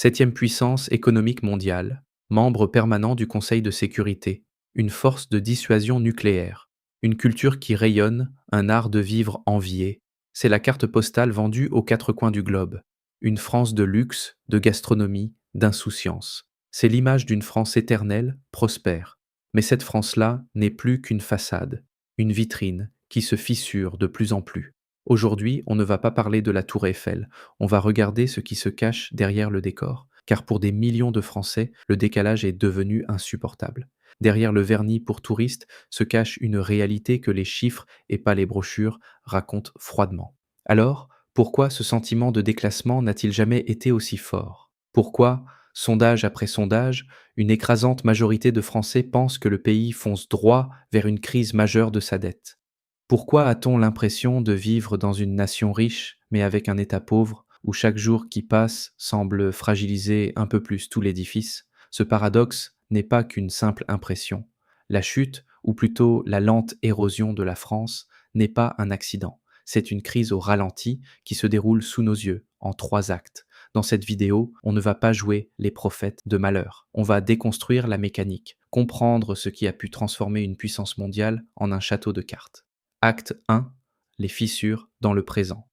Septième puissance économique mondiale, membre permanent du Conseil de sécurité, une force de dissuasion nucléaire, une culture qui rayonne, un art de vivre envié. C'est la carte postale vendue aux quatre coins du globe. Une France de luxe, de gastronomie, d'insouciance. C'est l'image d'une France éternelle, prospère. Mais cette France-là n'est plus qu'une façade, une vitrine qui se fissure de plus en plus. Aujourd'hui, on ne va pas parler de la tour Eiffel, on va regarder ce qui se cache derrière le décor, car pour des millions de Français, le décalage est devenu insupportable. Derrière le vernis pour touristes se cache une réalité que les chiffres et pas les brochures racontent froidement. Alors, pourquoi ce sentiment de déclassement n'a-t-il jamais été aussi fort? Pourquoi, sondage après sondage, une écrasante majorité de Français pense que le pays fonce droit vers une crise majeure de sa dette? Pourquoi a-t-on l'impression de vivre dans une nation riche, mais avec un État pauvre, où chaque jour qui passe semble fragiliser un peu plus tout l'édifice? Ce paradoxe n'est pas qu'une simple impression. La chute, ou plutôt la lente érosion de la France, n'est pas un accident. C'est une crise au ralenti qui se déroule sous nos yeux, en trois actes. Dans cette vidéo, on ne va pas jouer les prophètes de malheur. On va déconstruire la mécanique, comprendre ce qui a pu transformer une puissance mondiale en un château de cartes. Acte 1. Les fissures dans le présent.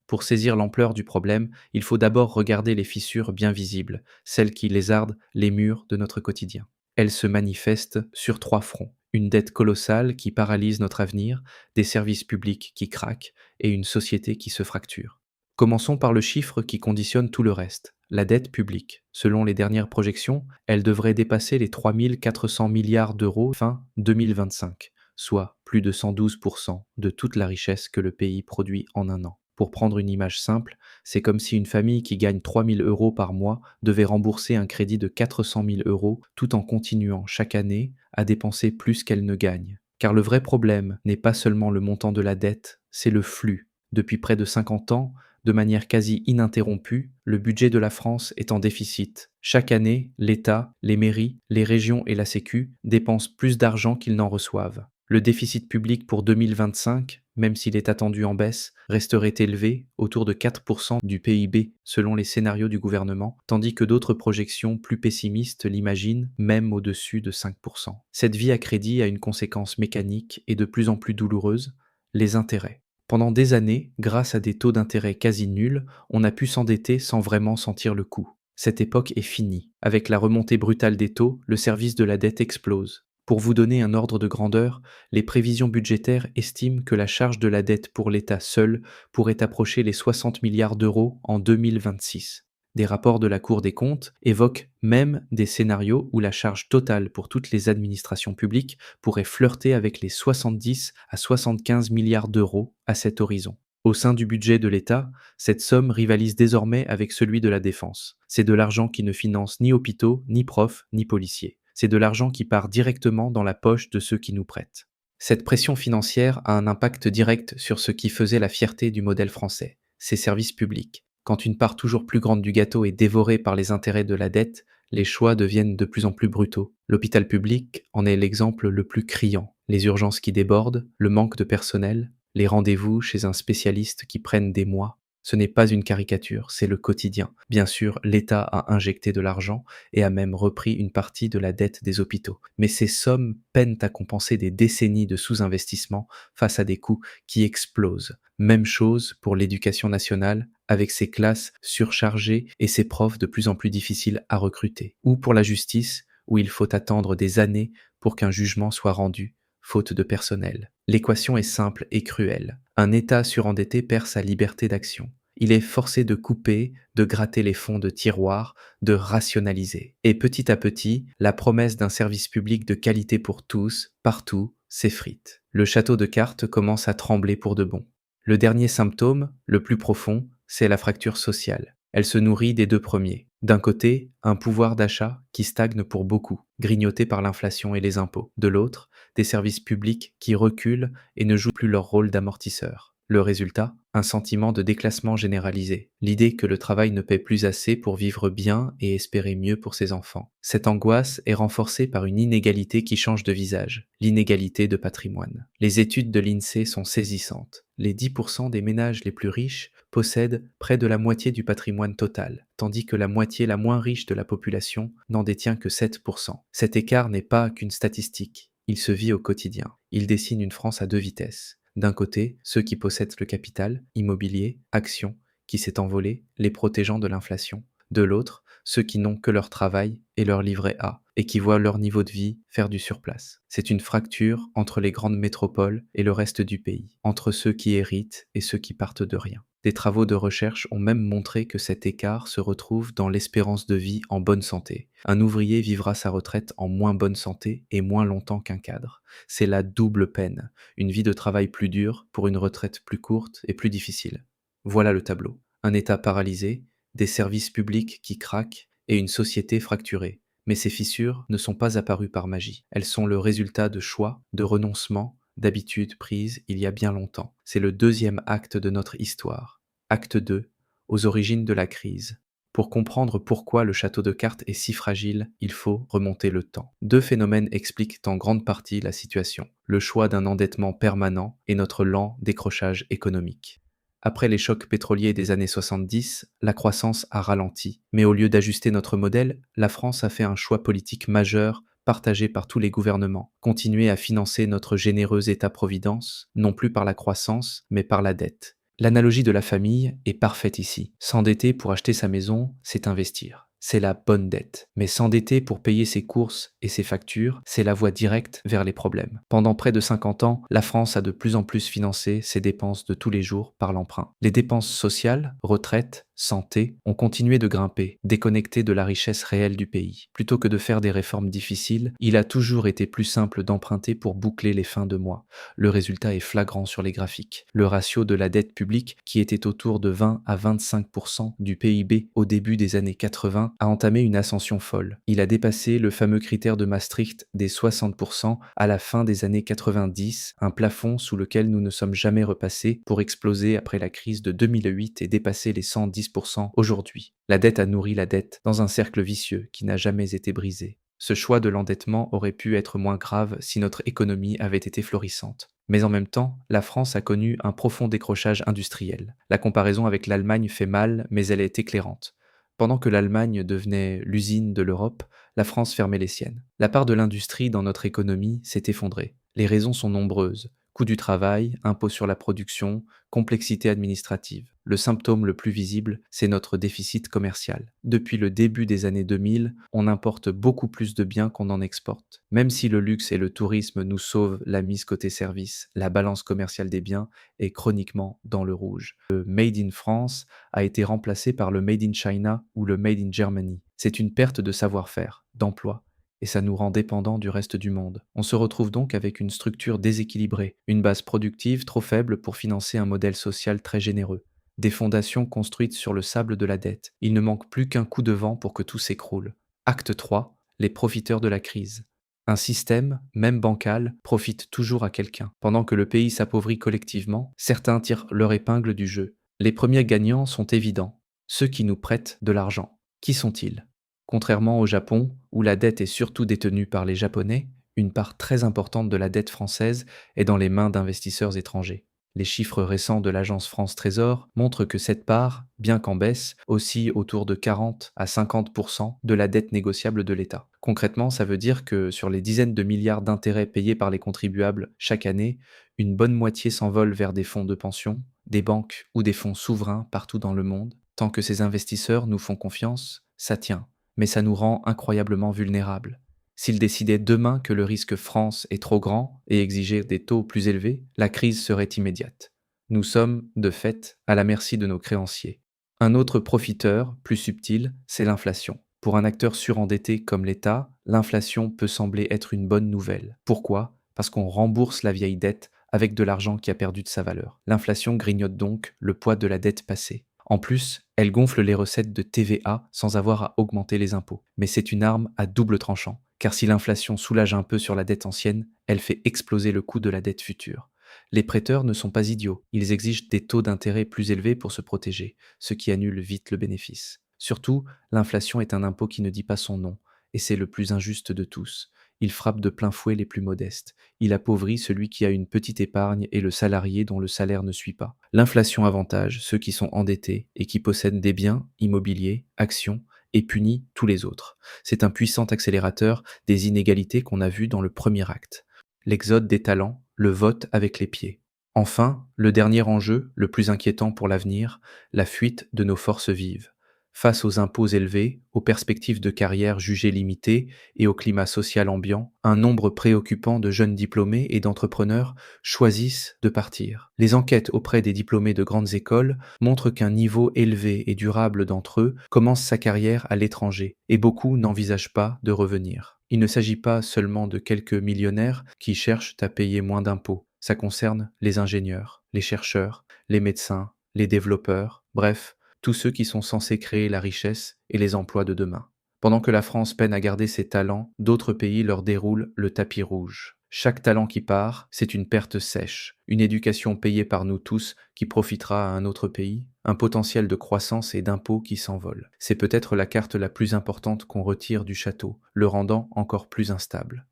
Pour saisir l'ampleur du problème, il faut d'abord regarder les fissures bien visibles, celles qui lézardent les murs de notre quotidien. Elles se manifestent sur trois fronts. Une dette colossale qui paralyse notre avenir, des services publics qui craquent et une société qui se fracture. Commençons par le chiffre qui conditionne tout le reste, la dette publique. Selon les dernières projections, elle devrait dépasser les 3 400 milliards d'euros fin 2025, soit plus de 112% de toute la richesse que le pays produit en un an. Pour prendre une image simple, c'est comme si une famille qui gagne 3 000 euros par mois devait rembourser un crédit de 400 000 euros tout en continuant chaque année à dépenser plus qu'elle ne gagne. Car le vrai problème n'est pas seulement le montant de la dette, c'est le flux. Depuis près de 50 ans, de manière quasi ininterrompue, le budget de la France est en déficit. Chaque année, l'État, les mairies, les régions et la Sécu dépensent plus d'argent qu'ils n'en reçoivent. Le déficit public pour 2025, même s'il est attendu en baisse, resterait élevé, autour de 4% du PIB selon les scénarios du gouvernement, tandis que d'autres projections plus pessimistes l'imaginent même au-dessus de 5%. Cette vie à crédit a une conséquence mécanique et de plus en plus douloureuse, les intérêts. Pendant des années, grâce à des taux d'intérêt quasi nuls, on a pu s'endetter sans vraiment sentir le coup. Cette époque est finie. Avec la remontée brutale des taux, le service de la dette explose. Pour vous donner un ordre de grandeur, les prévisions budgétaires estiment que la charge de la dette pour l'État seul pourrait approcher les 60 milliards d'euros en 2026. Des rapports de la Cour des comptes évoquent même des scénarios où la charge totale pour toutes les administrations publiques pourrait flirter avec les 70 à 75 milliards d'euros à cet horizon. Au sein du budget de l'État, cette somme rivalise désormais avec celui de la défense. C'est de l'argent qui ne finance ni hôpitaux, ni profs, ni policiers. C'est de l'argent qui part directement dans la poche de ceux qui nous prêtent. Cette pression financière a un impact direct sur ce qui faisait la fierté du modèle français, ses services publics. Quand une part toujours plus grande du gâteau est dévorée par les intérêts de la dette, les choix deviennent de plus en plus brutaux. L'hôpital public en est l'exemple le plus criant. Les urgences qui débordent, le manque de personnel, les rendez-vous chez un spécialiste qui prennent des mois. Ce n'est pas une caricature, c'est le quotidien. Bien sûr, l'État a injecté de l'argent et a même repris une partie de la dette des hôpitaux. Mais ces sommes peinent à compenser des décennies de sous-investissement face à des coûts qui explosent. Même chose pour l'éducation nationale, avec ses classes surchargées et ses profs de plus en plus difficiles à recruter. Ou pour la justice, où il faut attendre des années pour qu'un jugement soit rendu, faute de personnel. L'équation est simple et cruelle. Un État surendetté perd sa liberté d'action. Il est forcé de couper, de gratter les fonds de tiroir, de rationaliser. Et petit à petit, la promesse d'un service public de qualité pour tous, partout, s'effrite. Le château de cartes commence à trembler pour de bon. Le dernier symptôme, le plus profond, c'est la fracture sociale. Elle se nourrit des deux premiers. D'un côté, un pouvoir d'achat qui stagne pour beaucoup, grignoté par l'inflation et les impôts. De l'autre, des services publics qui reculent et ne jouent plus leur rôle d'amortisseur. Le résultat? Un sentiment de déclassement généralisé. L'idée que le travail ne paie plus assez pour vivre bien et espérer mieux pour ses enfants. Cette angoisse est renforcée par une inégalité qui change de visage, l'inégalité de patrimoine. Les études de l'INSEE sont saisissantes. Les 10% des ménages les plus riches possèdent près de la moitié du patrimoine total, tandis que la moitié la moins riche de la population n'en détient que 7%. Cet écart n'est pas qu'une statistique, il se vit au quotidien. Il dessine une France à deux vitesses. D'un côté, ceux qui possèdent le capital, immobilier, actions, qui s'est envolé, les protégeant de l'inflation. De l'autre, ceux qui n'ont que leur travail et leur livret A, et qui voient leur niveau de vie faire du surplace. C'est une fracture entre les grandes métropoles et le reste du pays, entre ceux qui héritent et ceux qui partent de rien. Des travaux de recherche ont même montré que cet écart se retrouve dans l'espérance de vie en bonne santé. Un ouvrier vivra sa retraite en moins bonne santé et moins longtemps qu'un cadre. C'est la double peine, une vie de travail plus dure pour une retraite plus courte et plus difficile. Voilà le tableau. Un État paralysé, des services publics qui craquent et une société fracturée. Mais ces fissures ne sont pas apparues par magie. Elles sont le résultat de choix, de renoncements, d'habitudes prises il y a bien longtemps. C'est le deuxième acte de notre histoire. Acte 2, aux origines de la crise. Pour comprendre pourquoi le château de cartes est si fragile, il faut remonter le temps. Deux phénomènes expliquent en grande partie la situation. Le choix d'un endettement permanent et notre lent décrochage économique. Après les chocs pétroliers des années 70, la croissance a ralenti. Mais au lieu d'ajuster notre modèle, la France a fait un choix politique majeur partagé par tous les gouvernements. Continuer à financer notre généreux État-providence, non plus par la croissance, mais par la dette. L'analogie de la famille est parfaite ici. S'endetter pour acheter sa maison, c'est investir. C'est la bonne dette. Mais s'endetter pour payer ses courses et ses factures, c'est la voie directe vers les problèmes. Pendant près de 50 ans, la France a de plus en plus financé ses dépenses de tous les jours par l'emprunt. Les dépenses sociales, retraite, santé, ont continué de grimper, déconnectées de la richesse réelle du pays. Plutôt que de faire des réformes difficiles, il a toujours été plus simple d'emprunter pour boucler les fins de mois. Le résultat est flagrant sur les graphiques. Le ratio de la dette publique, qui était autour de 20 à 25% du PIB au début des années 80, a entamé une ascension folle. Il a dépassé le fameux critère de Maastricht des 60% à la fin des années 90, un plafond sous lequel nous ne sommes jamais repassés pour exploser après la crise de 2008 et dépasser les 110% aujourd'hui. La dette a nourri la dette dans un cercle vicieux qui n'a jamais été brisé. Ce choix de l'endettement aurait pu être moins grave si notre économie avait été florissante. Mais en même temps, la France a connu un profond décrochage industriel. La comparaison avec l'Allemagne fait mal, mais elle est éclairante. Pendant que l'Allemagne devenait l'usine de l'Europe, la France fermait les siennes. La part de l'industrie dans notre économie s'est effondrée. Les raisons sont nombreuses. Coût du travail, impôt sur la production, complexité administrative. Le symptôme le plus visible, c'est notre déficit commercial. Depuis le début des années 2000, on importe beaucoup plus de biens qu'on en exporte. Même si le luxe et le tourisme nous sauvent la mise côté service, la balance commerciale des biens est chroniquement dans le rouge. Le Made in France a été remplacé par le Made in China ou le Made in Germany. C'est une perte de savoir-faire, d'emploi, et ça nous rend dépendants du reste du monde. On se retrouve donc avec une structure déséquilibrée, une base productive trop faible pour financer un modèle social très généreux, des fondations construites sur le sable de la dette. Il ne manque plus qu'un coup de vent pour que tout s'écroule. Acte 3, les profiteurs de la crise. Un système, même bancal, profite toujours à quelqu'un. Pendant que le pays s'appauvrit collectivement, certains tirent leur épingle du jeu. Les premiers gagnants sont évidents, ceux qui nous prêtent de l'argent. Qui sont-ils ? Contrairement au Japon, où la dette est surtout détenue par les Japonais, une part très importante de la dette française est dans les mains d'investisseurs étrangers. Les chiffres récents de l'agence France Trésor montrent que cette part, bien qu'en baisse, oscille autour de 40 à 50% de la dette négociable de l'État. Concrètement, ça veut dire que sur les dizaines de milliards d'intérêts payés par les contribuables chaque année, une bonne moitié s'envole vers des fonds de pension, des banques ou des fonds souverains partout dans le monde. Tant que ces investisseurs nous font confiance, ça tient. Mais ça nous rend incroyablement vulnérables. S'ils décidaient demain que le risque France est trop grand et exigeaient des taux plus élevés, la crise serait immédiate. Nous sommes, de fait, à la merci de nos créanciers. Un autre profiteur, plus subtil, c'est l'inflation. Pour un acteur surendetté comme l'État, l'inflation peut sembler être une bonne nouvelle. Pourquoi ? Parce qu'on rembourse la vieille dette avec de l'argent qui a perdu de sa valeur. L'inflation grignote donc le poids de la dette passée. En plus, elle gonfle les recettes de TVA sans avoir à augmenter les impôts. Mais c'est une arme à double tranchant, car si l'inflation soulage un peu sur la dette ancienne, elle fait exploser le coût de la dette future. Les prêteurs ne sont pas idiots, ils exigent des taux d'intérêt plus élevés pour se protéger, ce qui annule vite le bénéfice. Surtout, l'inflation est un impôt qui ne dit pas son nom, et c'est le plus injuste de tous. Il frappe de plein fouet les plus modestes. Il appauvrit celui qui a une petite épargne et le salarié dont le salaire ne suit pas. L'inflation avantage ceux qui sont endettés et qui possèdent des biens, immobiliers, actions, et punit tous les autres. C'est un puissant accélérateur des inégalités qu'on a vues dans le premier acte. L'exode des talents, le vote avec les pieds. Enfin, le dernier enjeu, le plus inquiétant pour l'avenir, la fuite de nos forces vives. Face aux impôts élevés, aux perspectives de carrière jugées limitées et au climat social ambiant, un nombre préoccupant de jeunes diplômés et d'entrepreneurs choisissent de partir. Les enquêtes auprès des diplômés de grandes écoles montrent qu'un niveau élevé et durable d'entre eux commence sa carrière à l'étranger et beaucoup n'envisagent pas de revenir. Il ne s'agit pas seulement de quelques millionnaires qui cherchent à payer moins d'impôts. Ça concerne les ingénieurs, les chercheurs, les médecins, les développeurs, bref, tous ceux qui sont censés créer la richesse et les emplois de demain. Pendant que la France peine à garder ses talents, d'autres pays leur déroulent le tapis rouge. Chaque talent qui part, c'est une perte sèche, une éducation payée par nous tous qui profitera à un autre pays, un potentiel de croissance et d'impôts qui s'envole. C'est peut-être la carte la plus importante qu'on retire du château, le rendant encore plus instable.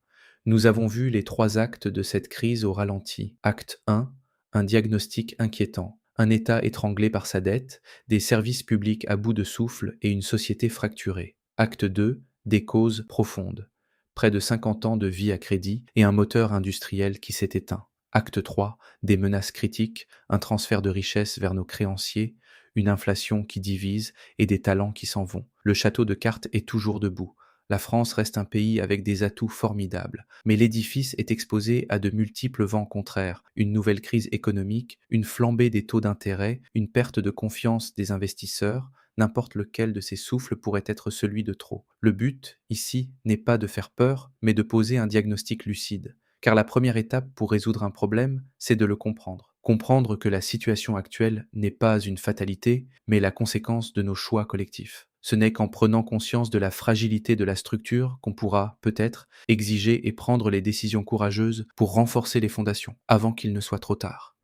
Nous avons vu les 3 actes de cette crise au ralenti. Acte 1, un diagnostic inquiétant, un État étranglé par sa dette, des services publics à bout de souffle et une société fracturée. Acte 2, des causes profondes. Près de 50 ans de vie à crédit et un moteur industriel qui s'est éteint. Acte 3, des menaces critiques, un transfert de richesses vers nos créanciers, une inflation qui divise et des talents qui s'en vont. Le château de cartes est toujours debout. La France reste un pays avec des atouts formidables, mais l'édifice est exposé à de multiples vents contraires, une nouvelle crise économique, une flambée des taux d'intérêt, une perte de confiance des investisseurs, n'importe lequel de ces souffles pourrait être celui de trop. Le but, ici, n'est pas de faire peur, mais de poser un diagnostic lucide. Car la première étape pour résoudre un problème, c'est de le comprendre. Comprendre que la situation actuelle n'est pas une fatalité, mais la conséquence de nos choix collectifs. Ce n'est qu'en prenant conscience de la fragilité de la structure qu'on pourra, peut-être, exiger et prendre les décisions courageuses pour renforcer les fondations, avant qu'il ne soit trop tard.